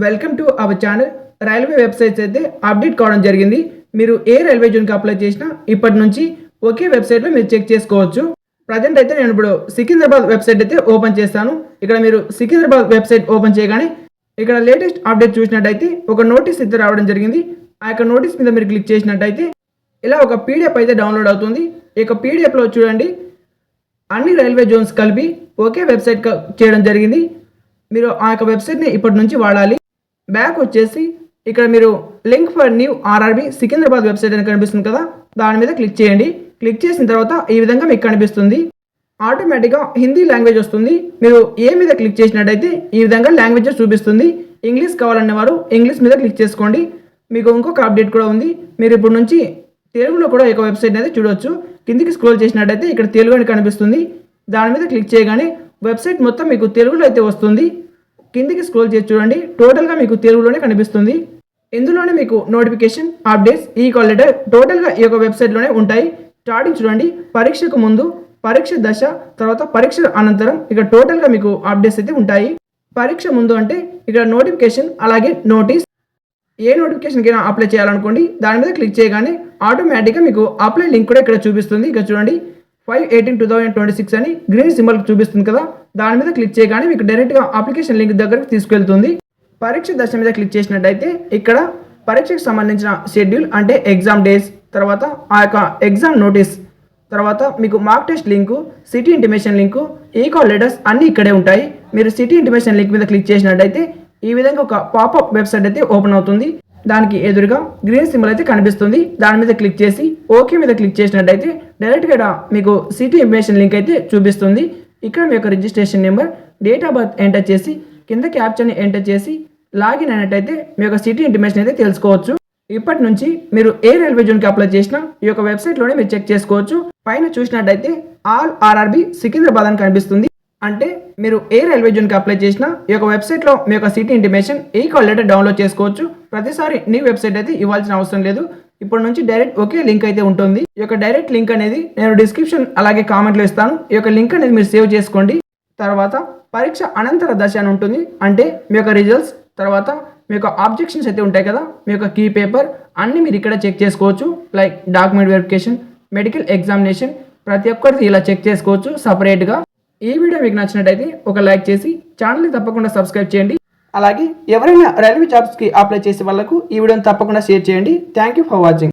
Welcome to our channel. Railway websites అయితే update కావడం జరిగింది. మీరు ఏ రైల్వే జోన్కి అప్లై చేసినా ఇప్పటి నుంచి ఒకే వెబ్సైట్లో మీరు చెక్ చేసుకోవచ్చు. ప్రజెంట్ అయితే నేను ఇప్పుడు సికింద్రాబాద్ వెబ్సైట్ అయితే ఓపెన్ చేస్తాను. ఇక్కడ మీరు సికింద్రాబాద్ వెబ్సైట్ ఓపెన్ చేయగానే ఇక్కడ లేటెస్ట్ అప్డేట్ చూసినట్టయితే ఒక నోటీస్ అయితే రావడం జరిగింది. ఆ యొక్క నోటీస్ మీద మీరు క్లిక్ చేసినట్టయితే ఇలా ఒక పీడిఎఫ్ అయితే డౌన్లోడ్ అవుతుంది. ఈ యొక్క పీడిఎఫ్లో చూడండి, అన్ని రైల్వే జోన్స్ కలిపి ఒకే వెబ్సైట్ చేయడం జరిగింది. మీరు ఆ యొక్క వెబ్సైట్ని ఇప్పటి నుంచి వాడాలి. బ్యాక్ వచ్చేసి ఇక్కడ మీరు link for new RRB Secunderabad website అని కనిపిస్తుంది కదా, దాని మీద క్లిక్ చేయండి. క్లిక్ చేసిన తర్వాత ఈ విధంగా మీకు కనిపిస్తుంది. ఆటోమేటిక్గా హిందీ లాంగ్వేజ్ వస్తుంది. మీరు ఏ మీద క్లిక్ చేసినట్టయితే ఈ విధంగా లాంగ్వేజెస్ చూపిస్తుంది. ఇంగ్లీష్ కావాలనే వారు ఇంగ్లీష్ మీద క్లిక్ చేసుకోండి. మీకు ఇంకొక అప్డేట్ కూడా ఉంది. మీరు ఇప్పుడు నుంచి తెలుగులో కూడా ఒక వెబ్సైట్ అయితే చూడవచ్చు. కిందికి స్క్రోల్ చేసినట్టయితే ఇక్కడ తెలుగు అని కనిపిస్తుంది. దాని మీద క్లిక్ చేయగానే వెబ్సైట్ మొత్తం మీకు తెలుగులో అయితే వస్తుంది. కిందికి స్క్రోల్ చేసి చూడండి, టోటల్గా మీకు తెలుగులోనే కనిపిస్తుంది. ఇందులోనే మీకు నోటిఫికేషన్, అప్డేట్స్, ఈ కాల్ లెటర్ టోటల్గా ఈ యొక్క వెబ్సైట్లోనే ఉంటాయి. స్టార్టింగ్ చూడండి, పరీక్షకు ముందు, పరీక్ష దశ, తర్వాత పరీక్ష అనంతరం ఇక్కడ టోటల్గా మీకు అప్డేట్స్ అయితే ఉంటాయి. పరీక్ష ముందు అంటే ఇక్కడ నోటిఫికేషన్, అలాగే నోటీస్. ఏ నోటిఫికేషన్కైనా అప్లై చేయాలనుకోండి, దాని మీద క్లిక్ చేయగానే ఆటోమేటిక్గా మీకు అప్లై లింక్ కూడా ఇక్కడ చూపిస్తుంది. ఇక్కడ చూడండి 5/18/2026 అని గ్రీన్ సింబల్ చూపిస్తుంది కదా, దాని మీద క్లిక్ చేయగానే మీకు డైరెక్ట్గా అప్లికేషన్ లింక్ దగ్గరకు తీసుకెళ్తుంది. పరీక్ష దశ మీద క్లిక్ చేసినట్టయితే ఇక్కడ పరీక్షకు సంబంధించిన షెడ్యూల్ అంటే ఎగ్జామ్ డేస్, తర్వాత ఆ యొక్క ఎగ్జామ్ నోటీస్, తర్వాత మీకు mark test link, city intimation link, ఈ కాల్ లెటర్స్ అన్నీ ఇక్కడే ఉంటాయి. మీరు సిటీ ఇంటిమేషన్ లింక్ మీద క్లిక్ చేసినట్టయితే ఈ విధంగా ఒక పాపప్ వెబ్సైట్ అయితే ఓపెన్ అవుతుంది. దానికి ఎదురుగా గ్రీన్ సింబల్ అయితే కనిపిస్తుంది. దాని మీద క్లిక్ చేసి ఓకే మీద క్లిక్ చేసినట్టయితే డైరెక్ట్గా మీకు సిటీ ఇంటిమేషన్ లింక్ అయితే చూపిస్తుంది. ఇక్కడ మీ యొక్క registration number, date of birth enter చేసి కింద క్యాప్చర్ని ఎంటర్ చేసి లాగిన్ అయినట్టయితే మీ యొక్క సిటీ ఇంటిమేషన్ అయితే తెలుసుకోవచ్చు. ఇప్పటి నుంచి మీరు ఏ రైల్వే జోన్కి అప్లై చేసినా ఈ యొక్క వెబ్సైట్లోనే మీరు చెక్ చేసుకోవచ్చు. పైన చూసినట్టయితే ఆల్ ఆర్ఆర్బీ సికింద్రాబాద్ అని కనిపిస్తుంది. అంటే మీరు ఏ రైల్వే జోన్కి అప్లై చేసినా ఈ యొక్క వెబ్సైట్లో మీ యొక్క సిటీ ఇంటిమేషన్, ఈ కాల్ లెటర్ డౌన్లోడ్ చేసుకోవచ్చు. ప్రతిసారి న్యూ వెబ్సైట్ అయితే ఇవ్వాల్సిన అవసరం లేదు. ఇప్పటి నుంచి డైరెక్ట్ ఒకే లింక్ అయితే ఉంటుంది. ఈ యొక్క డైరెక్ట్ లింక్ అనేది నేను డిస్క్రిప్షన్ అలాగే కామెంట్లో ఇస్తాను. ఈ యొక్క లింక్ అనేది మీరు సేవ్ చేసుకోండి. తర్వాత పరీక్ష అనంతర దశ అని ఉంటుంది. అంటే మీ యొక్క రిజల్ట్స్, తర్వాత మీ యొక్క ఆబ్జెక్షన్స్ అయితే ఉంటాయి కదా, మీ యొక్క కీ పేపర్ అన్నీ మీరు ఇక్కడ చెక్ చేసుకోవచ్చు. Like document verification, medical examination, ప్రతి ఒక్కరిది ఇలా చెక్ చేసుకోవచ్చు సపరేట్గా. ఈ వీడియో మీకు నచ్చినట్టయితే ఒక లైక్ చేసి ఛానల్ని తప్పకుండా సబ్స్క్రైబ్ చేయండి. అలాగే ఎవరైనా రైల్వే జాబ్స్కి అప్లై చేసే వాళ్ళకు ఈ వీడియోని తప్పకుండా షేర్ చేయండి. Thank you for watching.